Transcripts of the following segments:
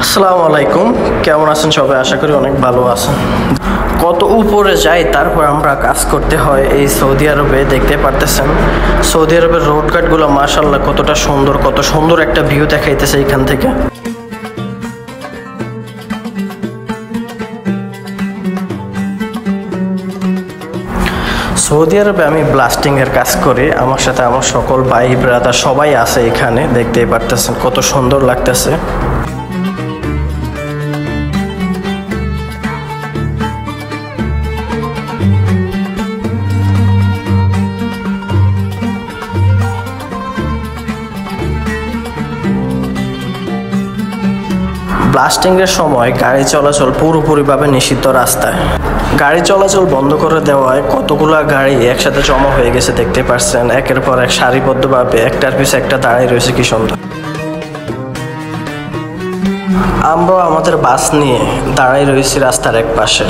আসসালামু আলাইকুম, কেমন আছেন সবাই? আশা করি অনেক ভালো আছেন। কত উপরে যাই তারপর আমরা কাজ করতে হয় এই সৌদি আরবে। দেখতে পারতেছেন সৌদি আরবের রোডঘাটগুলো মাশাআল্লাহ কতটা সুন্দর, কত সুন্দর একটা ভিউ দেখাইতেছে এখান থেকে। সৌদি আরবে আমি ব্লাস্টিংয়ের কাজ করি, আমার সাথে আমার সকল ভাই ব্রাদার সবাই আছে এখানে। দেখতেই পারতেছেন কত সুন্দর লাগতেছে। ব্লাস্টিংয়ের সময় গাড়ি চলাচল পুরোপুরিভাবে নিষিদ্ধ রাস্তায়। গাড়ি চলাচল বন্ধ করে দেওয়ায় কতগুলা গাড়ি একসাথে জমা হয়ে গেছে, দেখতে পাচ্ছেন একের পর এক সারিবদ্ধভাবে একটার পিছনে একটা দাঁড়িয়ে রয়েছে। কি সুন্দর। আমরা আমাদের বাস নিয়ে দাঁড়াই রয়েছি রাস্তার এক পাশে।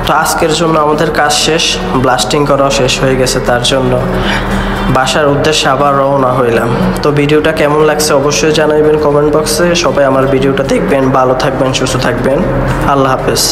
তো আজকের জন্য আমাদের কাজ শেষ, ব্লাস্টিং করাও শেষ হয়ে গেছে, তার জন্য বাসার উদ্দেশ্যে আবার রওনা হইলাম। তো ভিডিওটা কেমন লাগছে অবশ্যই জানাইবেন কমেন্ট বক্সে। সবাই আমার ভিডিওটা দেখবেন, ভালো থাকবেন, সুস্থ থাকবেন। আল্লাহ হাফেজ।